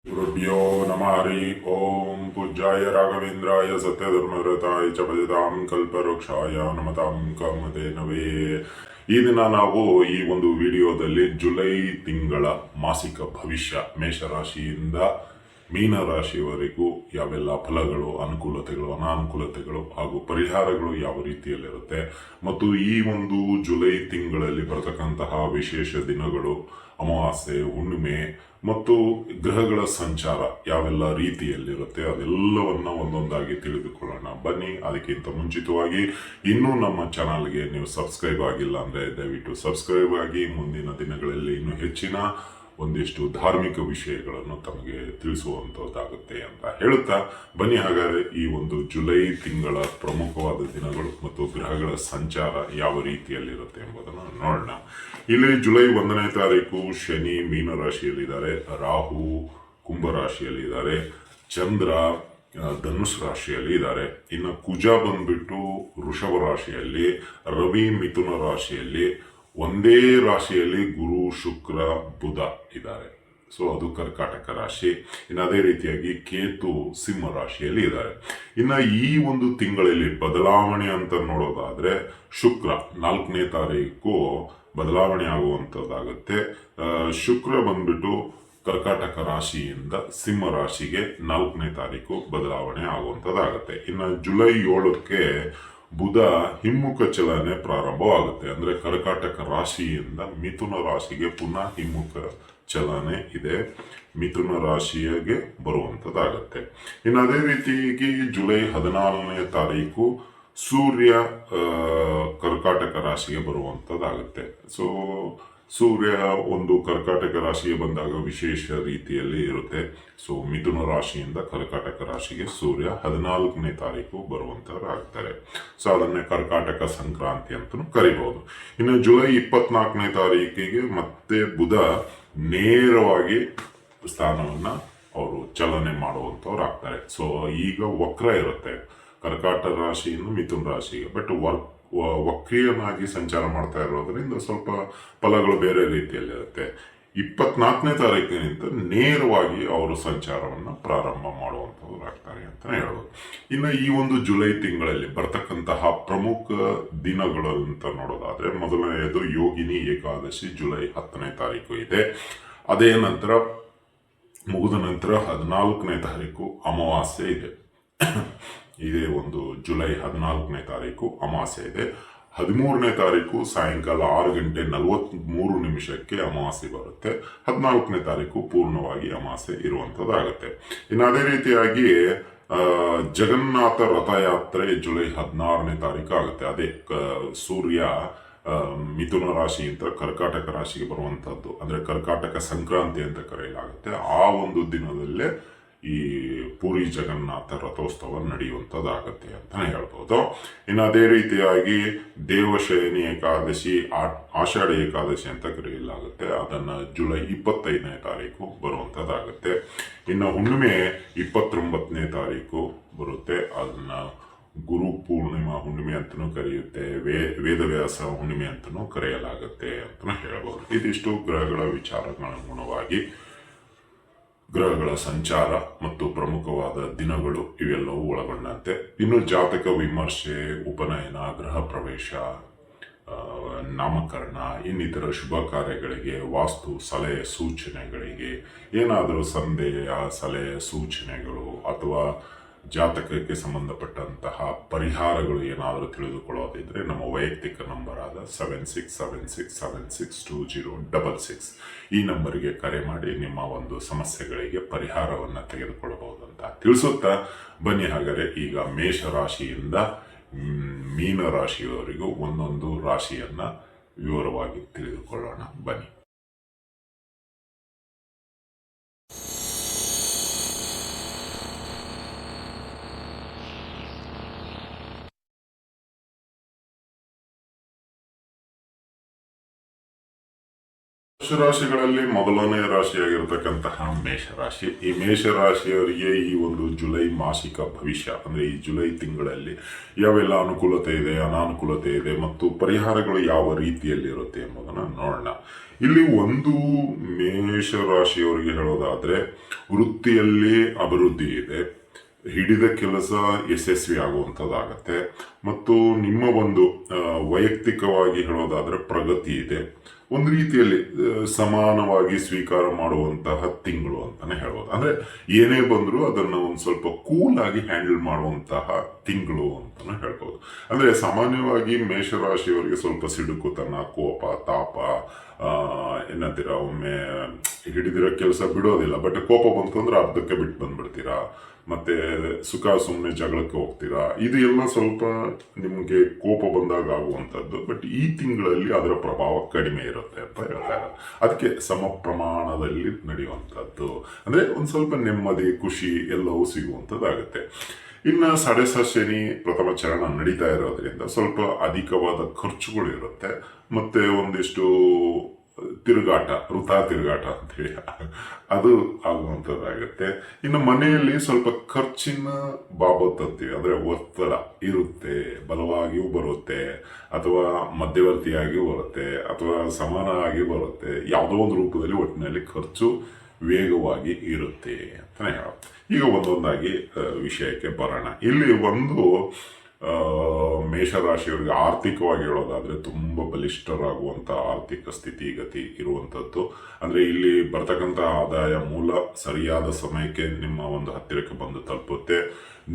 गुरुभ्यो नमः हरि ओम पूज्याय राघवेंद्राय सत्यधर्मव्रताय च ಭಜತಾಂ ಕಲ್ಪವೃಕ್ಷಾಯ ನಮತಾಂ ಕಾಮಧೇನವೇ. ಈ ದಿನ ನಾವು ಈ ಒಂದು ವಿಡಿಯೋದಲ್ಲಿ ಜುಲೈ ತಿಂಗಳ ಮಾಸಿಕ ಭವಿಷ್ಯ ಮೇಷರಾಶಿಯಿಂದ ಮೀನರಾಶಿಯವರೆಗೂ ಯಾವೆಲ್ಲ ಫಲಗಳು, ಅನುಕೂಲತೆಗಳು, ಅನಾನುಕೂಲತೆಗಳು ಹಾಗೂ ಪರಿಹಾರಗಳು ಯಾವ ರೀತಿಯಲ್ಲಿರುತ್ತೆ ಮತ್ತು ಈ ಒಂದು ಜುಲೈ ತಿಂಗಳಲ್ಲಿ ಬರತಕ್ಕಂತಹ ವಿಶೇಷ ದಿನಗಳು, ಅಮಾವಾಸ್ಯೆ, ಹುಣ್ಣಿಮೆ ಮತ್ತು ಗ್ರಹಗಳ ಸಂಚಾರ ಯಾವೆಲ್ಲ ರೀತಿಯಲ್ಲಿರುತ್ತೆ ಅದೆಲ್ಲವನ್ನ ಒಂದೊಂದಾಗಿ ತಿಳಿದುಕೊಳ್ಳೋಣ ಬನ್ನಿ. ಅದಕ್ಕಿಂತ ಮುಂಚಿತವಾಗಿ ಇನ್ನೂ ನಮ್ಮ ಚಾನಲ್ಗೆ ನೀವು ಸಬ್ಸ್ಕ್ರೈಬ್ ಆಗಿಲ್ಲ ಅಂದರೆ ದಯವಿಟ್ಟು ಸಬ್ಸ್ಕ್ರೈಬ್ ಆಗಿ. ಮುಂದಿನ ದಿನಗಳಲ್ಲಿ ಇನ್ನೂ ಹೆಚ್ಚಿನ ಒಂದಿಷ್ಟು ಧಾರ್ಮಿಕ ವಿಷಯಗಳನ್ನು ತಮಗೆ ತಿಳಿಸುವಂಥದ್ದಾಗುತ್ತೆ ಅಂತ ಹೇಳುತ್ತಾ ಬನ್ನಿ. ಹಾಗಾದರೆ ಈ ಒಂದು ಜುಲೈ ತಿಂಗಳ ಪ್ರಮುಖವಾದ ದಿನಗಳು ಮತ್ತು ಗ್ರಹಗಳ ಸಂಚಾರ ಯಾವ ರೀತಿಯಲ್ಲಿರುತ್ತೆ ಎಂಬುದನ್ನು ನೋಡೋಣ. ಇಲ್ಲಿ ಜುಲೈ 1ನೇ ತಾರೀಕು ಶನಿ ಮೀನರಾಶಿಯಲ್ಲಿದ್ದಾರೆ, ರಾಹು ಕುಂಭರಾಶಿಯಲ್ಲಿದ್ದಾರೆ, ಚಂದ್ರ ಧನುಸ್ ರಾಶಿಯಲ್ಲಿ ಇದ್ದಾರೆ. ಇನ್ನು ಕುಜ ಬಂದ್ಬಿಟ್ಟು ವೃಷಭ ರಾಶಿಯಲ್ಲಿ, ರವಿ ಮಿಥುನ ರಾಶಿಯಲ್ಲಿ, ಒಂದೇ ರಾಶಿಯಲ್ಲಿ ಗುರು ಶುಕ್ರ ಬುಧ ಇದ್ದಾರೆ. ಸೊ ಅದು ಕರ್ಕಾಟಕ ರಾಶಿ. ಇನ್ನು ಅದೇ ರೀತಿಯಾಗಿ ಕೇತು ಸಿಂಹ ರಾಶಿಯಲ್ಲಿ ಇದ್ದಾರೆ. ಇನ್ನು ಈ ಒಂದು ತಿಂಗಳಲ್ಲಿ ಬದಲಾವಣೆ ಅಂತ ನೋಡೋದಾದ್ರೆ ಶುಕ್ರ 4ನೇ ತಾರೀಕು ಬದಲಾವಣೆ ಆಗುವಂಥದ್ದಾಗುತ್ತೆ. ಶುಕ್ರ ಬಂದ್ಬಿಟ್ಟು ಕರ್ಕಾಟಕ ರಾಶಿಯಿಂದ ಸಿಂಹ ರಾಶಿಗೆ 4ನೇ ತಾರೀಕು ಬದಲಾವಣೆ ಆಗುವಂಥದ್ದಾಗುತ್ತೆ. ಇನ್ನು ಜುಲೈ 7ಕ್ಕೆ ಬುಧ ಹಿಮ್ಮುಖ ಚಲನೆ ಪ್ರಾರಂಭವಾಗುತ್ತೆ. ಅಂದ್ರೆ ಕರ್ಕಾಟಕ ರಾಶಿಯಿಂದ ಮಿಥುನ ರಾಶಿಗೆ ಪುನಃ ಹಿಮ್ಮುಖ ಚಲನೆ ಇದೆ, ಮಿಥುನ ರಾಶಿಗೆ ಬರುವಂಥದ್ದಾಗತ್ತೆ. ಇನ್ನು ಅದೇ ರೀತಿಯಾಗಿ ಜುಲೈ 14ನೇ ತಾರೀಕು ಸೂರ್ಯ ಕರ್ಕಾಟಕ ರಾಶಿಗೆ ಬರುವಂಥದ್ದಾಗುತ್ತೆ. ಸೊ ಸೂರ್ಯ ಒಂದು ಕರ್ಕಾಟಕ ರಾಶಿಗೆ ಬಂದಾಗ ವಿಶೇಷ ರೀತಿಯಲ್ಲಿ ಇರುತ್ತೆ. ಸೊ ಮಿಥುನ ರಾಶಿಯಿಂದ ಕರ್ಕಾಟಕ ರಾಶಿಗೆ ಸೂರ್ಯ 14ನೇ ತಾರೀಕು ಬರುವಂತವರಾಗ್ತಾರೆ. ಸೊ ಅದನ್ನೇ ಕರ್ಕಾಟಕ ಸಂಕ್ರಾಂತಿ ಅಂತಲೂ ಕರಿಬಹುದು. ಇನ್ನು ಜುಲೈ 24ನೇ ತಾರೀಕಿಗೆ ಮತ್ತೆ ಬುಧ ನೇರವಾಗಿ ಸ್ಥಾನವನ್ನ ಅವರು ಚಲನೆ ಮಾಡುವಂತವ್ರು ಆಗ್ತಾರೆ. ಸೊ ಈಗ ವಕ್ರ ಇರುತ್ತೆ ಕರ್ಕಾಟಕ ರಾಶಿಯಿಂದ ಮಿಥುನ ರಾಶಿಗೆ, ಬಟ್ ವಕ್ರಿಯನಾಗಿ ಸಂಚಾರ ಮಾಡ್ತಾ ಇರೋದ್ರಿಂದ ಸ್ವಲ್ಪ ಫಲಗಳು ಬೇರೆ ರೀತಿಯಲ್ಲಿರುತ್ತೆ. 24ನೇ ತಾರೀಕಿನಿಂದ ನೇರವಾಗಿ ಅವರು ಸಂಚಾರವನ್ನು ಪ್ರಾರಂಭ ಮಾಡುವಂಥವ್ರು ಆಗ್ತಾರೆ ಅಂತ ಹೇಳ್ಬೋದು. ಇನ್ನು ಈ ಒಂದು ಜುಲೈ ತಿಂಗಳಲ್ಲಿ ಬರ್ತಕ್ಕಂತಹ ಪ್ರಮುಖ ದಿನಗಳು ಅಂತ ನೋಡೋದಾದ್ರೆ ಮೊದಲನೆಯದು ಯೋಗಿನಿ ಏಕಾದಶಿ ಜುಲೈ 10ನೇ ತಾರೀಕು ಇದೆ. ಅದೇ ನಂತರ ಮುಗಿದ ನಂತರ 14ನೇ ತಾರೀಕು ಅಮಾವಾಸ್ಯೆ ಇದೆ. ಇದೇ ಒಂದು ಜುಲೈ 14ನೇ ತಾರೀಕು ಅಮಾವಾಸ್ಯೆ ಇದೆ. 13ನೇ ತಾರೀಕು ಸಾಯಂಕಾಲ 6:43 ಅಮಾವಾಸ್ಯೆ ಬರುತ್ತೆ. 14ನೇ ತಾರೀಕು ಪೂರ್ಣವಾಗಿ ಅಮಾವಾಸ್ಯೆ ಇರುವಂತದ್ದಾಗುತ್ತೆ. ಇನ್ನು ಅದೇ ರೀತಿಯಾಗಿ ಜಗನ್ನಾಥ ರಥಯಾತ್ರೆ ಜುಲೈ 16ನೇ ತಾರೀಕು ಆಗುತ್ತೆ. ಅದೇ ಸೂರ್ಯ ಮಿಥುನ ರಾಶಿಯಿಂದ ಕರ್ಕಾಟಕ ರಾಶಿಗೆ ಬರುವಂತದ್ದು, ಅಂದ್ರೆ ಕರ್ಕಾಟಕ ಸಂಕ್ರಾಂತಿ ಅಂತ ಕರೆಯಲಾಗುತ್ತೆ. ಆ ಒಂದು ದಿನದಲ್ಲೇ ಈ ಪುರಿ ಜಗನ್ನಾಥ ರಥೋತ್ಸವ ನಡೆಯುವಂಥದ್ದಾಗತ್ತೆ ಅಂತಾನೆ ಹೇಳ್ಬೋದು. ಇನ್ನು ಅದೇ ರೀತಿಯಾಗಿ ದೇವಶಯನಿ ಏಕಾದಶಿ, ಆಷಾಢ ಏಕಾದಶಿ ಅಂತ ಕರೆಯಲಾಗುತ್ತೆ. ಅದನ್ನ ಜುಲೈ 25ನೇ ತಾರೀಕು ಬರುವಂಥದ್ದಾಗುತ್ತೆ. ಇನ್ನು ಹುಣ್ಣಿಮೆ 29ನೇ ತಾರೀಕು ಬರುತ್ತೆ. ಅದನ್ನ ಗುರು ಪೂರ್ಣಿಮಾ ಹುಣ್ಣಿಮೆ ಅಂತಲೂ ಕರೆಯುತ್ತೆ, ವೇದವ್ಯಾಸ ಹುಣ್ಣಿಮೆ ಅಂತಲೂ ಕರೆಯಲಾಗುತ್ತೆ ಅಂತ ಹೇಳ್ಬೋದು. ಇದಿಷ್ಟು ಗ್ರಹಗಳ ವಿಚಾರಗನುಗುಣವಾಗಿ ಗ್ರಹಗಳ ಸಂಚಾರ ಮತ್ತು ಪ್ರಮುಖವಾದ ದಿನಗಳು ಇವೆಲ್ಲವೂ ಒಳಗೊಂಡಂತೆ. ಇನ್ನು ಜಾತಕ ವಿಮರ್ಶೆ, ಉಪನಯನ, ಗೃಹ ಪ್ರವೇಶ, ನಾಮಕರಣ, ಇನ್ನಿತರ ಶುಭ ಕಾರ್ಯಗಳಿಗೆ, ವಾಸ್ತು ಸಲಹೆ ಸೂಚನೆಗಳಿಗೆ, ಏನಾದರೂ ಸಂದೇಹ ಸಲಹೆ ಸೂಚನೆಗಳು ಅಥವಾ ಜಾತಕಕ್ಕೆ ಸಂಬಂಧಪಟ್ಟಂತಹ ಪರಿಹಾರಗಳು ಏನಾದರೂ ತಿಳಿದುಕೊಳ್ಳೋದಿದ್ರೆ ನಮ್ಮ ವೈಯಕ್ತಿಕ ನಂಬರ್ ಆದ 7676762066 ಈ ನಂಬರಿಗೆ ಕರೆ ಮಾಡಿ ನಿಮ್ಮ ಒಂದು ಸಮಸ್ಯೆಗಳಿಗೆ ಪರಿಹಾರವನ್ನು ತೆಗೆದುಕೊಳ್ಳಬಹುದು ಅಂತ ತಿಳಿಸುತ್ತಾ ಬನ್ನಿ. ಹಾಗಾದರೆ ಈಗ ಮೇಷರಾಶಿಯಿಂದ ಮೀನ ರಾಶಿಯವರೆಗೂ ಒಂದೊಂದು ರಾಶಿಯನ್ನ ವಿವರವಾಗಿ ತಿಳಿದುಕೊಳ್ಳೋಣ ಬನ್ನಿ. ರಾಶಿಗಳಲ್ಲಿ ಮೊದಲನೇ ರಾಶಿಯಾಗಿರ್ತಕ್ಕಂತಹ ಮೇಷರಾಶಿ. ಈ ಮೇಷರಾಶಿಯವರಿಗೆ ಈ ಒಂದು ಜುಲೈ ಮಾಸಿಕ ಭವಿಷ್ಯ ಅಂದ್ರೆ ಈ ಜುಲೈ ತಿಂಗಳಲ್ಲಿ ಯಾವೆಲ್ಲ ಅನುಕೂಲತೆ ಇದೆ, ಅನಾನುಕೂಲತೆ ಇದೆ ಮತ್ತು ಪರಿಹಾರಗಳು ಯಾವ ರೀತಿಯಲ್ಲಿ ಇರುತ್ತೆ ಎಂಬುದನ್ನು ನೋಡೋಣ. ಇಲ್ಲಿ ಒಂದು ಮೇಷರಾಶಿಯವರಿಗೆ ಹೇಳೋದಾದ್ರೆ ವೃತ್ತಿಯಲ್ಲಿ ಅಭಿವೃದ್ಧಿ ಇದೆ, ಹಿಡಿದ ಕೆಲಸ ಯಶಸ್ವಿ ಆಗುವಂಥದ್ದಾಗತ್ತೆ ಮತ್ತು ನಿಮ್ಮ ಒಂದು ವೈಯಕ್ತಿಕವಾಗಿ ಹೇಳೋದಾದ್ರೆ ಪ್ರಗತಿ ಇದೆ. ಒಂದು ರೀತಿಯಲ್ಲಿ ಸಮಾನವಾಗಿ ಸ್ವೀಕಾರ ಮಾಡುವಂತಹ ತಿಂಗಳು ಅಂತಾನೆ ಹೇಳ್ಬೋದು. ಅಂದ್ರೆ ಏನೇ ಬಂದರೂ ಅದನ್ನ ಒಂದು ಸ್ವಲ್ಪ ಕೂಲ್ ಆಗಿ ಹ್ಯಾಂಡಲ್ ಮಾಡುವಂತಹ ತಿಂಗಳು ಅಂತಾನೆ ಹೇಳ್ಬೋದು. ಅಂದ್ರೆ ಸಾಮಾನ್ಯವಾಗಿ ಮೇಷರಾಶಿಯವರಿಗೆ ಸ್ವಲ್ಪ ಸಿಡುಕುತನ, ಕೋಪ, ತಾಪ, ಏನಂತೀರ, ಒಮ್ಮೆ ಹಿಡಿದಿರೋ ಕೆಲಸ ಬಿಡೋದಿಲ್ಲ. ಬಟ್ ಕೋಪ ಬಂತು ಅಂದ್ರೆ ಅರ್ಧಕ್ಕೆ ಬಿಟ್ಟು ಬಂದ್ಬಿಡ್ತೀರಾ, ಮತ್ತೆ ಸುಖ ಸುಮ್ಮನೆ ಜಗಳಕ್ಕೆ ಹೋಗ್ತೀರಾ. ಇದು ಎಲ್ಲ ಸ್ವಲ್ಪ ನಿಮಗೆ ಕೋಪ ಬಂದಾಗ ಆಗುವಂಥದ್ದು. ಬಟ್ ಈ ತಿಂಗಳಲ್ಲಿ ಅದರ ಪ್ರಭಾವ ಕಡಿಮೆ ಇರುತ್ತೆ ಅಂತ ಹೇಳ್ತಾರೆ. ಅದಕ್ಕೆ ಸಮ ಪ್ರಮಾಣದಲ್ಲಿ ನಡೆಯುವಂಥದ್ದು. ಅಂದ್ರೆ ಒಂದು ಸ್ವಲ್ಪ ನೆಮ್ಮದಿ, ಖುಷಿ ಎಲ್ಲವೂ ಸಿಗುವಂಥದ್ದಾಗುತ್ತೆ. ಇನ್ನು ಷಷ್ಠ ಶನಿ ಪ್ರಥಮ ಚರಣ ನಡೀತಾ ಇರೋದ್ರಿಂದ ಸ್ವಲ್ಪ ಅಧಿಕವಾದ ಖರ್ಚುಗಳು ಇರುತ್ತೆ, ಮತ್ತೆ ಒಂದಿಷ್ಟು ತಿರುಗಾಟ, ವೃಥಾ ತಿರುಗಾಟ ಅಂತೇಳಿ ಅದು ಆಗುವಂಥದ್ದಾಗುತ್ತೆ. ಇನ್ನು ಮನೆಯಲ್ಲಿ ಸ್ವಲ್ಪ ಖರ್ಚಿನ ಬಾಬತ್ ಅಂತೀವಿ, ಅಂದ್ರೆ ಒತ್ತಡ ಇರುತ್ತೆ, ಬಲವಾಗಿಯೂ ಬರುತ್ತೆ ಅಥವಾ ಮಧ್ಯವರ್ತಿಯಾಗಿಯೂ ಬರುತ್ತೆ ಅಥವಾ ಸಮಾನ ಆಗಿ ಬರುತ್ತೆ. ಯಾವುದೋ ಒಂದು ರೂಪದಲ್ಲಿ ಒಟ್ಟಿನಲ್ಲಿ ಖರ್ಚು ವೇಗವಾಗಿ ಇರುತ್ತೆ ಅಂತಾನೆ ಹೇಳೋದು. ಈಗ ಒಂದೊಂದಾಗಿ ವಿಷಯಕ್ಕೆ ಬರೋಣ. ಇಲ್ಲಿ ಒಂದು ಮೇಷರಾಶಿಯವರಿಗೆ ಆರ್ಥಿಕವಾಗಿ ಹೇಳೋದಾದ್ರೆ ತುಂಬಾ ಬಲಿಷ್ಠರಾಗುವಂತ ಆರ್ಥಿಕ ಸ್ಥಿತಿಗತಿ ಇರುವಂತದ್ದು. ಅಂದ್ರೆ ಇಲ್ಲಿ ಬರ್ತಕ್ಕಂಥ ಆದಾಯ ಮೂಲ ಸರಿಯಾದ ಸಮಯಕ್ಕೆ ನಿಮ್ಮ ಒಂದು ಹತ್ತಿರಕ್ಕೆ ಬಂದು ತಲುಪುತ್ತೆ.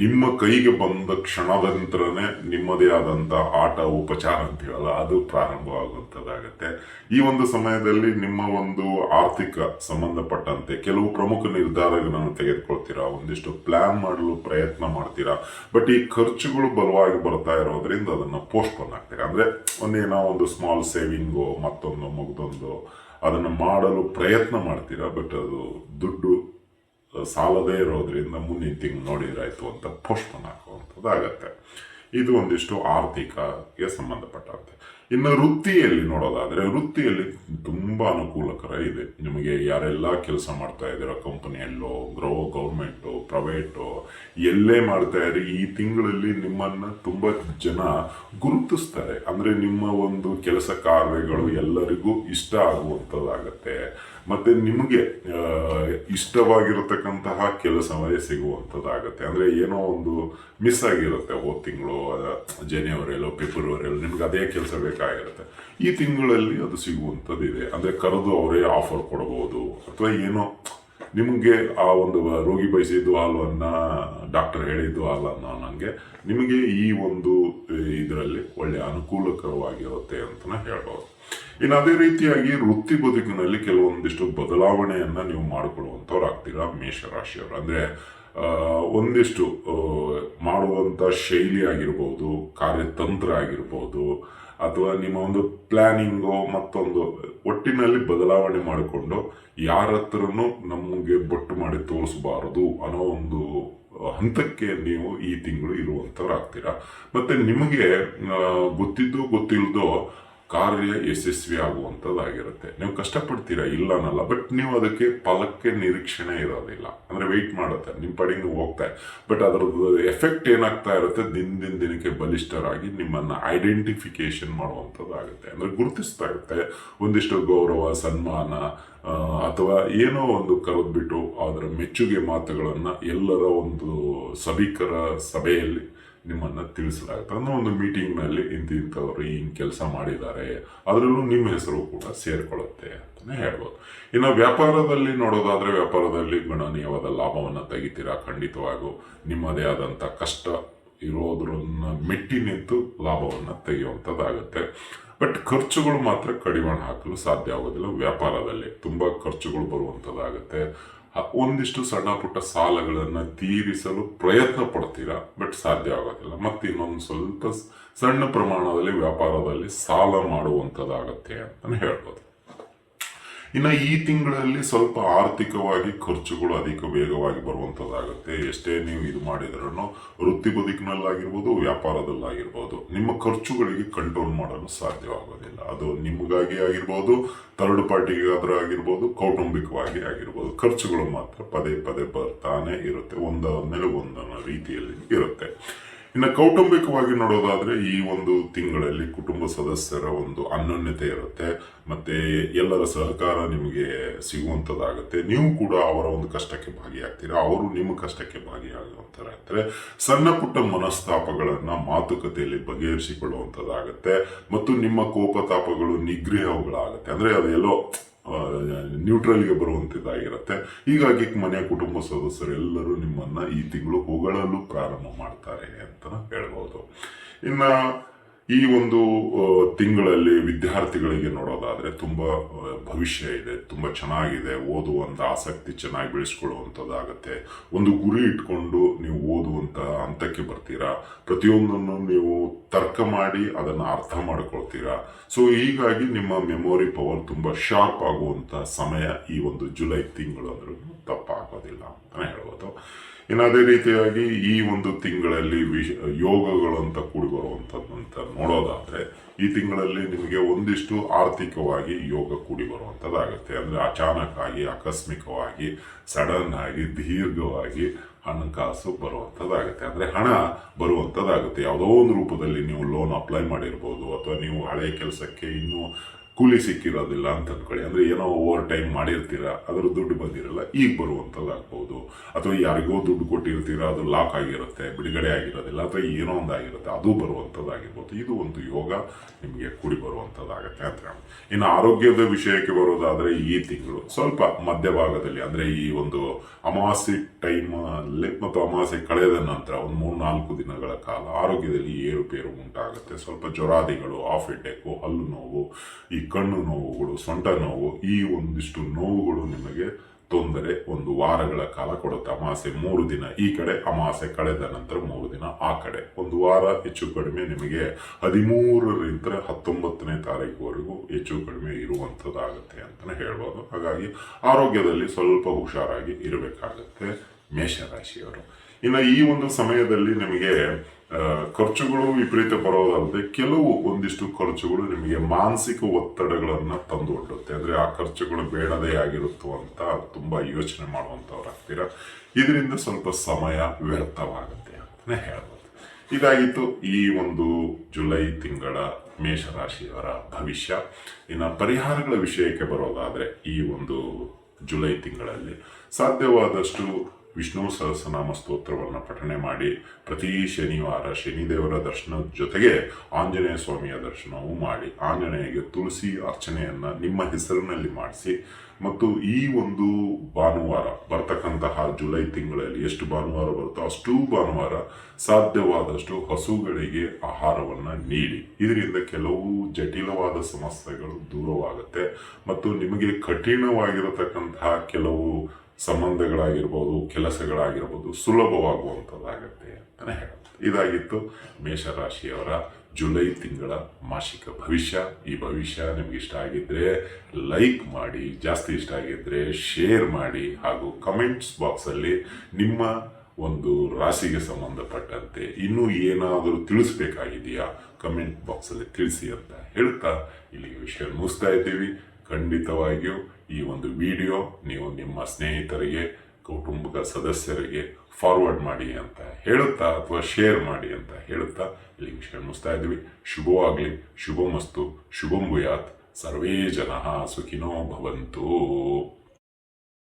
ನಿಮ್ಮ ಕೈಗೆ ಬಂದ ಕ್ಷಣದಂತರನೇ ನಿಮ್ಮದೇ ಆದಂತ ಆಟ ಉಪಚಾರ ಅಂತೀವಲ್ಲ, ಅದು ಪ್ರಾರಂಭವಾಗುವಂತದ್ದಾಗತ್ತೆ. ಈ ಒಂದು ಸಮಯದಲ್ಲಿ ನಿಮ್ಮ ಒಂದು ಆರ್ಥಿಕ ಸಂಬಂಧಪಟ್ಟಂತೆ ಕೆಲವು ಪ್ರಮುಖ ನಿರ್ಧಾರಗಳನ್ನು ತೆಗೆದುಕೊಳ್ತೀರಾ, ಒಂದಿಷ್ಟು ಪ್ಲಾನ್ ಮಾಡಲು ಪ್ರಯತ್ನ ಮಾಡ್ತೀರಾ. ಬಟ್ ಈ ಖರ್ಚುಗಳು ಬಲವಾಗಿ ಬರ್ತಾ ಇರೋದ್ರಿಂದ ಅದನ್ನ ಪೋಸ್ಟ್ಪೋನ್ ಆಗ್ತೀರಾ. ಅಂದ್ರೆ ಒಂದೇನೋ ಒಂದು ಸ್ಮಾಲ್ ಸೇವಿಂಗು, ಮತ್ತೊಂದು ಮುಗ್ದೊಂದು ಅದನ್ನ ಮಾಡಲು ಪ್ರಯತ್ನ ಮಾಡ್ತೀರಾ. ಬಟ್ ಅದು ದುಡ್ಡು ಸಾಲದೇ ಇರೋದ್ರಿಂದ ಮುಂದಿನ ತಿಂಗಳು ನೋಡಿದ್ರಾಯ್ತು ಅಂತ ಪೋಸ್ಟ್ಪೋನ್ ಹಾಕುವಂಥದ್ದಾಗತ್ತೆ. ಇದು ಒಂದಿಷ್ಟು ಆರ್ಥಿಕಗೆ ಸಂಬಂಧಪಟ್ಟಂತೆ. ಇನ್ನು ವೃತ್ತಿಯಲ್ಲಿ ನೋಡೋದಾದ್ರೆ ವೃತ್ತಿಯಲ್ಲಿ ತುಂಬಾ ಅನುಕೂಲಕರ ಇದೆ. ನಿಮಗೆ ಯಾರೆಲ್ಲ ಕೆಲಸ ಮಾಡ್ತಾ ಇದ್ದೀರಾ, ಕಂಪನಿಯಲ್ಲೋ, ಗೌರ್ಮೆಂಟು, ಪ್ರೈವೇಟು, ಎಲ್ಲೇ ಮಾಡ್ತಾ ಇರಿ, ಈ ತಿಂಗಳಲ್ಲಿ ನಿಮ್ಮನ್ನ ತುಂಬಾ ಜನ ಗುರುತಿಸ್ತಾರೆ. ಅಂದ್ರೆ ನಿಮ್ಮ ಒಂದು ಕೆಲಸ ಕಾರ್ಯಗಳು ಎಲ್ಲರಿಗೂ ಇಷ್ಟ ಆಗುವಂಥದ್ದಾಗತ್ತೆ. ಮತ್ತೆ ನಿಮಗೆ ಇಷ್ಟವಾಗಿರತಕ್ಕಂತಹ ಕೆಲಸವೇ ಸಿಗುವಂಥದ್ದಾಗತ್ತೆ. ಅಂದ್ರೆ ಏನೋ ಒಂದು ಮಿಸ್ ಆಗಿರುತ್ತೆ ಹೋದ ತಿಂಗಳು ಜನವರಿಯಲ್ಲೋ ಫೆಬ್ರವರಿಯಲ್ಲೋ ನಿಮ್ಗೆ ಅದೇ ಕೆಲಸ ಬೇಕಾಗಿರುತ್ತೆ. ಈ ತಿಂಗಳಲ್ಲಿ ಅದು ಸಿಗುವಂಥದ್ದು ಇದೆ. ಅಂದ್ರೆ ಕರೆದು ಅವರೇ ಆಫರ್ ಕೊಡಬಹುದು, ಅಥವಾ ಏನೋ ನಿಮಗೆ ಆ ಒಂದು ರೋಗಿ ಬಯಸಿದ್ದು ಹಾಲನ್ನ ಡಾಕ್ಟರ್ ಹೇಳಿದ್ದು ಹಾಲನ್ನ ನಂಗೆ ನಿಮಗೆ ಈ ಒಂದು ಇದರಲ್ಲಿ ಒಳ್ಳೆ ಅನುಕೂಲಕರವಾಗಿರುತ್ತೆ ಅಂತಾನೆ ಹೇಳ್ಬೋದು. ಇನ್ನು ಅದೇ ರೀತಿಯಾಗಿ ವೃತ್ತಿ ಬದುಕಿನಲ್ಲಿ ಕೆಲವೊಂದಿಷ್ಟು ಬದಲಾವಣೆಯನ್ನ ನೀವು ಮಾಡಿಕೊಳ್ಳುವಂಥವ್ರು ಆಗ್ತೀರಾ ಮೇಷರಾಶಿಯವರು. ಅಂದ್ರೆ ಒಂದಿಷ್ಟು ಮಾಡುವಂತ ಶೈಲಿ ಆಗಿರ್ಬೋದು, ಕಾರ್ಯತಂತ್ರ ಆಗಿರ್ಬೋದು, ಅಥವಾ ನಿಮ್ಮ ಒಂದು ಪ್ಲಾನಿಂಗು, ಮತ್ತೊಂದು ಒಟ್ಟಿನಲ್ಲಿ ಬದಲಾವಣೆ ಮಾಡಿಕೊಂಡು ಯಾರ ಹತ್ರನೂ ನಮಗೆ ಬೊಟ್ಟು ಮಾಡಿ ತೋರಿಸಬಾರದು ಅನ್ನೋ ಒಂದು ಹಂತಕ್ಕೆ ನೀವು ಈ ತಿಂಗಳು ಇರುವಂತವ್ರು ಆಗ್ತೀರಾ. ಮತ್ತೆ ನಿಮಗೆ ಗೊತ್ತಿದ್ದೋ ಗೊತ್ತಿಲ್ಲದೋ ಕಾರ್ಯ ಯಶಸ್ವಿ ಆಗುವಂಥದ್ದಾಗಿರುತ್ತೆ. ನೀವು ಕಷ್ಟಪಡ್ತೀರಾ ಇಲ್ಲ ಅನ್ನಲ್ಲ, ಬಟ್ ನೀವು ಅದಕ್ಕೆ ಫಲಕ್ಕೆ ನಿರೀಕ್ಷಣೆ ಇರೋದಿಲ್ಲ. ಅಂದ್ರೆ ವೆಯ್ಟ್ ಮಾಡುತ್ತೆ, ನಿಮ್ಮ ಪಡೆಗೆ ನೀವು ಹೋಗ್ತಾ. ಬಟ್ ಅದರದ್ದು ಎಫೆಕ್ಟ್ ಏನಾಗ್ತಾ ಇರುತ್ತೆ, ದಿನಕ್ಕೆ ಬಲಿಷ್ಠರಾಗಿ ನಿಮ್ಮನ್ನ ಐಡೆಂಟಿಫಿಕೇಶನ್ ಮಾಡುವಂಥದ್ದಾಗುತ್ತೆ. ಅಂದ್ರೆ ಗುರುತಿಸ್ತಾ ಇರುತ್ತೆ. ಒಂದಿಷ್ಟು ಗೌರವ, ಸನ್ಮಾನ, ಅಥವಾ ಏನೋ ಒಂದು ಕರೆದ್ಬಿಟ್ಟು ಅದರ ಮೆಚ್ಚುಗೆ ಮಾತುಗಳನ್ನ ಎಲ್ಲರ ಒಂದು ಸಭಿಕರ ಸಭೆಯಲ್ಲಿ ನಿಮ್ಮನ್ನ ತಿಳಿಸಲಾಗುತ್ತೆ. ಅನ್ನೋ ಒಂದು ಮೀಟಿಂಗ್ ನಲ್ಲಿ ಇಂಥವ್ರು ಹಿಂಗ್ ಕೆಲಸ ಮಾಡಿದ್ದಾರೆ, ಅದರಲ್ಲೂ ನಿಮ್ಮ ಹೆಸರು ಕೂಡ ಸೇರ್ಕೊಳ್ಳುತ್ತೆ ಅಂತಾನೆ ಹೇಳ್ಬೋದು. ಇನ್ನು ವ್ಯಾಪಾರದಲ್ಲಿ ನೋಡೋದಾದ್ರೆ ವ್ಯಾಪಾರದಲ್ಲಿ ಗಣನೀಯವಾದ ಲಾಭವನ್ನ ತೆಗಿತೀರಾ. ಖಂಡಿತವಾಗೂ ನಿಮ್ಮದೇ ಆದಂತ ಕಷ್ಟ ಇರೋದ್ರನ್ನ ಮೆಟ್ಟಿ ನಿಂತು ಲಾಭವನ್ನ ತೆಗೆಯುವಂಥದ್ದಾಗುತ್ತೆ. ಬಟ್ ಖರ್ಚುಗಳು ಮಾತ್ರ ಕಡಿವಾಣ ಹಾಕಲು ಸಾಧ್ಯ ಆಗೋದಿಲ್ಲ. ವ್ಯಾಪಾರದಲ್ಲಿ ತುಂಬಾ ಖರ್ಚುಗಳು ಬರುವಂಥದ್ದಾಗುತ್ತೆ. ಒಂದಿಷ್ಟು ಸಣ್ಣ ಪುಟ್ಟ ಸಾಲಗಳನ್ನ ತೀರಿಸಲು ಪ್ರಯತ್ನ ಪಡ್ತೀರಾ, ಬಟ್ ಸಾಧ್ಯ ಆಗೋದಿಲ್ಲ. ಮತ್ತೆ ಇನ್ನೊಂದು ಸ್ವಲ್ಪ ಸಣ್ಣ ಪ್ರಮಾಣದಲ್ಲಿ ವ್ಯಾಪಾರದಲ್ಲಿ ಸಾಲ ಮಾಡುವಂಥದ್ದಾಗತ್ತೆ ಅಂತಾನೆ ಹೇಳ್ಬೋದು. ಇನ್ನು ಈ ತಿಂಗಳಲ್ಲಿ ಸ್ವಲ್ಪ ಆರ್ಥಿಕವಾಗಿ ಖರ್ಚುಗಳು ಅಧಿಕ ವೇಗವಾಗಿ ಬರುವಂತದ್ದಾಗುತ್ತೆ. ಎಷ್ಟೇ ನೀವು ಇದು ಮಾಡಿದ್ರೂ ವೃತ್ತಿ ಬದುಕಿನಲ್ಲಾಗಿರ್ಬೋದು, ವ್ಯಾಪಾರದಲ್ಲಾಗಿರ್ಬೋದು, ನಿಮ್ಮ ಖರ್ಚುಗಳಿಗೆ ಕಂಟ್ರೋಲ್ ಮಾಡಲು ಸಾಧ್ಯವಾಗೋದಿಲ್ಲ. ಅದು ನಿಮಗಾಗಿ ಆಗಿರ್ಬೋದು, ಥರ್ಡ್ ಪಾರ್ಟಿಗಾದ್ರೂ ಆಗಿರ್ಬೋದು, ಕೌಟುಂಬಿಕವಾಗಿ ಆಗಿರ್ಬೋದು, ಖರ್ಚುಗಳು ಮಾತ್ರ ಪದೇ ಪದೇ ಬರ್ತಾನೆ ಇರುತ್ತೆ, ಒಂದರ ಒಂದನ್ನ ರೀತಿಯಲ್ಲಿ ಇರುತ್ತೆ. ಇನ್ನು ಕೌಟುಂಬಿಕವಾಗಿ ನೋಡೋದಾದ್ರೆ ಈ ಒಂದು ತಿಂಗಳಲ್ಲಿ ಕುಟುಂಬ ಸದಸ್ಯರ ಒಂದು ಅನ್ಯೋನ್ಯತೆ ಇರುತ್ತೆ, ಮತ್ತೆ ಎಲ್ಲರ ಸಹಕಾರ ನಿಮಗೆ ಸಿಗುವಂತದ್ದಾಗುತ್ತೆ. ನೀವು ಕೂಡ ಅವರ ಒಂದು ಕಷ್ಟಕ್ಕೆ ಭಾಗಿಯಾಗ್ತೀರಾ, ಅವರು ನಿಮ್ಮ ಕಷ್ಟಕ್ಕೆ ಭಾಗಿಯಾಗುವಂತಾಗ್ತಾರೆ. ಸಣ್ಣ ಪುಟ್ಟ ಮನಸ್ತಾಪಗಳನ್ನ ಮಾತುಕತೆಯಲ್ಲಿ ಬಗೆಹರಿಸಿಕೊಳ್ಳುವಂತದ್ದಾಗುತ್ತೆ ಮತ್ತು ನಿಮ್ಮ ಕೋಪತಾಪಗಳು ನಿಗ್ರಹಗಳಾಗುತ್ತೆ. ಅಂದ್ರೆ ಅದೆಲ್ಲೋ ನ್ಯೂಟ್ರಲ್ಗೆ ಬರುವಂತದ್ದಾಗಿರುತ್ತೆ. ಹೀಗಾಗಿ ಮನೆಯ ಕುಟುಂಬ ಸದಸ್ಯರೆಲ್ಲರೂ ನಿಮ್ಮನ್ನ ಈ ತಿಂಗಳು ಹೊಗಳಲು ಪ್ರಾರಂಭ ಮಾಡ್ತಾರೆ ಅಂತ ಹೇಳ್ಬೋದು. ಇನ್ನ ಈ ಒಂದು ತಿಂಗಳಲ್ಲಿ ವಿದ್ಯಾರ್ಥಿಗಳಿಗೆ ನೋಡೋದಾದ್ರೆ ತುಂಬಾ ಭವಿಷ್ಯ ಇದೆ, ತುಂಬಾ ಚೆನ್ನಾಗಿದೆ. ಓದುವಂತ ಆಸಕ್ತಿ ಚೆನ್ನಾಗಿ ಬೆಳೆಸ್ಕೊಳ್ಳುವಂಥದ್ದಾಗತ್ತೆ. ಒಂದು ಗುರಿ ಇಟ್ಕೊಂಡು ನೀವು ಓದುವಂತ ಹಂತಕ್ಕೆ ಬರ್ತೀರಾ. ಪ್ರತಿಯೊಂದನ್ನು ನೀವು ತರ್ಕ ಮಾಡಿ ಅದನ್ನ ಅರ್ಥ ಮಾಡ್ಕೊಳ್ತೀರಾ. ಸೊ ಹೀಗಾಗಿ ನಿಮ್ಮ ಮೆಮೊರಿ ಪವರ್ ತುಂಬಾ ಶಾರ್ಪ್ ಆಗುವಂತ ಸಮಯ ಈ ಒಂದು ಜುಲೈ ತಿಂಗಳು ಅಂದ್ರೂ ತಪ್ಪಾಗೋದಿಲ್ಲ ಅಂತಾನೆ ಹೇಳ್ಬೋದು. ಇನ್ನು ಅದೇ ರೀತಿಯಾಗಿ ಈ ಒಂದು ತಿಂಗಳಲ್ಲಿ ಯೋಗಗಳು ಅಂತ ಕೂಡಿ ಬರುವಂತದ್ದಂತ ನೋಡೋದಾದ್ರೆ ಈ ತಿಂಗಳಲ್ಲಿ ನಿಮಗೆ ಒಂದಿಷ್ಟು ಆರ್ಥಿಕವಾಗಿ ಯೋಗ ಕೂಡಿ ಬರುವಂತದ್ದಾಗುತ್ತೆ. ಅಂದ್ರೆ ಅಚಾನಕ್ ಆಗಿ, ಆಕಸ್ಮಿಕವಾಗಿ, ಸಡನ್ ಆಗಿ, ದೀರ್ಘವಾಗಿ ಹಣಕಾಸು ಬರುವಂತದ್ದಾಗುತ್ತೆ. ಅಂದ್ರೆ ಹಣ ಬರುವಂತದ್ದಾಗುತ್ತೆ. ಯಾವುದೋ ಒಂದು ರೂಪದಲ್ಲಿ ನೀವು ಲೋನ್ ಅಪ್ಲೈ ಮಾಡಿರ್ಬೋದು, ಅಥವಾ ನೀವು ಹಳೆಯ ಕೆಲಸಕ್ಕೆ ಇನ್ನೂ ಕೂಲಿ ಸಿಕ್ಕಿರೋದಿಲ್ಲ ಅಂತ ಅನ್ಕೊಳ್ಳಿ. ಅಂದ್ರೆ ಏನೋ ಓವರ್ ಟೈಮ್ ಮಾಡಿರ್ತೀರಾ, ಅದರ ದುಡ್ಡು ಬಂದಿರಲ್ಲ, ಈಗ ಬರುವಂತದ್ದಾಗ್ಬಹುದು. ಅಥವಾ ಯಾರಿಗೋ ದುಡ್ಡು ಕೊಟ್ಟಿರ್ತೀರಾ, ಅದು ಲಾಕ್ ಆಗಿರುತ್ತೆ, ಬಿಡುಗಡೆ ಆಗಿರೋದಿಲ್ಲ, ಅಥವಾ ಏನೋ ಒಂದಾಗಿರುತ್ತೆ, ಅದು ಬರುವಂತದ್ದಾಗಿರ್ಬೋದು. ಇದು ಒಂದು ಯೋಗ ನಿಮಗೆ ಕೂಡಿ ಬರುವಂತದ್ದಾಗತ್ತೆ ಅಂತ. ಇನ್ನು ಆರೋಗ್ಯದ ವಿಷಯಕ್ಕೆ ಬರೋದಾದ್ರೆ ಈ ತಿಂಗಳು ಸ್ವಲ್ಪ ಮಧ್ಯಭಾಗದಲ್ಲಿ, ಅಂದ್ರೆ ಈ ಒಂದು ಅಮಾವಾಸ್ಯೆ ಟೈಮ್ ಅಲ್ಲಿ ಮತ್ತು ಅಮಾವಾಸ್ಯೆ ಕಳೆದ ನಂತರ ಒಂದು 3-4 ದಿನಗಳ ಕಾಲ ಆರೋಗ್ಯದಲ್ಲಿ ಏರುಪೇರು ಉಂಟಾಗುತ್ತೆ. ಸ್ವಲ್ಪ ಜ್ವರಾದಿಗಳು, ಆಫ್ ಹೆಡ್ಡೇಕು, ಹಲ್ಲು ನೋವು, ಈ ಕಣ್ಣು ನೋವುಗಳು, ಸೊಂಟ ನೋವು, ಈ ಒಂದಿಷ್ಟು ನೋವುಗಳು ನಿಮಗೆ ತೊಂದರೆ ಒಂದು ವಾರಗಳ ಕಾಲ ಕೊಡುತ್ತೆ. ಅಮಾವಾಸ್ಯೆ 3 ದಿನ ಈ ಕಡೆ, ಅಮಾವಾಸ್ಯೆ ಕಳೆದ ನಂತರ 3 ದಿನ ಆ ಕಡೆ, ಒಂದು ವಾರ ಹೆಚ್ಚು ಕಡಿಮೆ ನಿಮಗೆ 13ರಿಂದ 19ನೇ ತಾರೀಕುವರೆಗೂ ಹೆಚ್ಚು ಕಡಿಮೆ ಇರುವಂತದ್ದಾಗುತ್ತೆ ಅಂತಾನೆ ಹೇಳ್ಬೋದು. ಹಾಗಾಗಿ ಆರೋಗ್ಯದಲ್ಲಿ ಸ್ವಲ್ಪ ಹುಷಾರಾಗಿ ಇರಬೇಕಾಗತ್ತೆ ಮೇಷರಾಶಿಯವರು. ಇನ್ನು ಈ ಒಂದು ಸಮಯದಲ್ಲಿ ನಿಮಗೆ ಖರ್ಚುಗಳು ವಿಪರೀತ ಬರೋದಲ್ಲದೆ ಕೆಲವು ಒಂದಿಷ್ಟು ಖರ್ಚುಗಳು ನಿಮಗೆ ಮಾನಸಿಕ ಒತ್ತಡಗಳನ್ನ ತಂದು ಒಡ್ಡುತ್ತೆ. ಅಂದ್ರೆ ಆ ಖರ್ಚುಗಳು ಬೇಡದೇ ಆಗಿರುತ್ತೋ ಅಂತ ತುಂಬಾ ಯೋಚನೆ ಮಾಡುವಂತವ್ರಾಗ್ತೀರಾ. ಇದರಿಂದ ಸ್ವಲ್ಪ ಸಮಯ ವ್ಯರ್ಥವಾಗುತ್ತೆ ಅಂತಾನೆ ಹೇಳ್ಬೋದು. ಇದಾಗಿತ್ತು ಈ ಒಂದು ಜುಲೈ ತಿಂಗಳ ಮೇಷರಾಶಿಯವರ ಭವಿಷ್ಯ. ಇನ್ನು ಪರಿಹಾರಗಳ ವಿಷಯಕ್ಕೆ ಬರೋದಾದ್ರೆ ಈ ಒಂದು ಜುಲೈ ತಿಂಗಳಲ್ಲಿ ಸಾಧ್ಯವಾದಷ್ಟು ವಿಷ್ಣು ಸಹಸ್ರನಾಮ ಸ್ತೋತ್ರವನ್ನು ಪಠನೆ ಮಾಡಿ ಪ್ರತಿ ಶನಿವಾರ ಶನಿದೇವರ ದರ್ಶನದ ಜೊತೆಗೆ ಆಂಜನೇಯ ಸ್ವಾಮಿಯ ದರ್ಶನವೂ ಮಾಡಿ, ಆಂಜನೇಯಗೆ ತುಳಸಿ ಅರ್ಚನೆಯನ್ನ ನಿಮ್ಮ ಹೆಸರಿನಲ್ಲಿ ಮಾಡಿಸಿ, ಮತ್ತು ಈ ಒಂದು ಭಾನುವಾರ ಬರ್ತಕ್ಕಂತಹ ಜುಲೈ ತಿಂಗಳಲ್ಲಿ ಎಷ್ಟು ಭಾನುವಾರ ಬರುತ್ತೋ ಅಷ್ಟು ಭಾನುವಾರ ಸಾಧ್ಯವಾದಷ್ಟು ಹಸುಗಳಿಗೆ ಆಹಾರವನ್ನ ನೀಡಿ. ಇದರಿಂದ ಕೆಲವು ಜಟಿಲವಾದ ಸಮಸ್ಯೆಗಳು ದೂರವಾಗುತ್ತೆ ಮತ್ತು ನಿಮಗೆ ಕಠಿಣವಾಗಿರತಕ್ಕಂತಹ ಕೆಲವು ಸಂಬಂಧಗಳಾಗಿರ್ಬೋದು, ಕೆಲಸಗಳಾಗಿರ್ಬೋದು ಸುಲಭವಾಗುವಂಥದ್ದಾಗತ್ತೆ ಅಂತಾನೆ ಹೇಳುತ್ತೆ. ಇದಾಗಿತ್ತು ಮೇಷರಾಶಿಯವರ ಜುಲೈ ತಿಂಗಳ ಮಾಸಿಕ ಭವಿಷ್ಯ. ಈ ಭವಿಷ್ಯ ನಿಮ್ಗೆ ಇಷ್ಟ ಆಗಿದ್ರೆ ಲೈಕ್ ಮಾಡಿ, ಜಾಸ್ತಿ ಇಷ್ಟ ಆಗಿದ್ರೆ ಶೇರ್ ಮಾಡಿ, ಹಾಗೂ ಕಮೆಂಟ್ಸ್ ಬಾಕ್ಸಲ್ಲಿ ನಿಮ್ಮ ಒಂದು ರಾಶಿಗೆ ಸಂಬಂಧಪಟ್ಟಂತೆ ಇನ್ನೂ ಏನಾದರೂ ತಿಳಿಸ್ಬೇಕಾಗಿದೆಯಾ ಕಮೆಂಟ್ ಬಾಕ್ಸಲ್ಲಿ ತಿಳಿಸಿ ಅಂತ ಹೇಳ್ತಾ ಇಲ್ಲಿಗೆ ವಿಷಯ ಮುಗಿಸ್ತಾ ಇದ್ದೀವಿ. ಖಂಡಿತವಾಗಿಯೂ ಈ ಒಂದು ವಿಡಿಯೋ ನೀವು ನಿಮ್ಮ ಸ್ನೇಹಿತರಿಗೆ, ಕೌಟುಂಬಿಕ ಸದಸ್ಯರಿಗೆ ಫಾರ್ವರ್ಡ್ ಮಾಡಿ ಅಂತ ಹೇಳುತ್ತಾ, ಅಥವಾ ಶೇರ್ ಮಾಡಿ ಅಂತ ಹೇಳುತ್ತಾ ಇಲ್ಲಿ ವಿಷಯ ಮುಗಿಸ್ತಾ ಇದ್ವಿ. ಶುಭವಾಗ್ಲಿ, ಶುಭಮಸ್ತು, ಶುಭಂ ಭೂಯಾತ್, ಸರ್ವೇ ಜನಃ ಸುಖಿನೋ ಭವಂತು.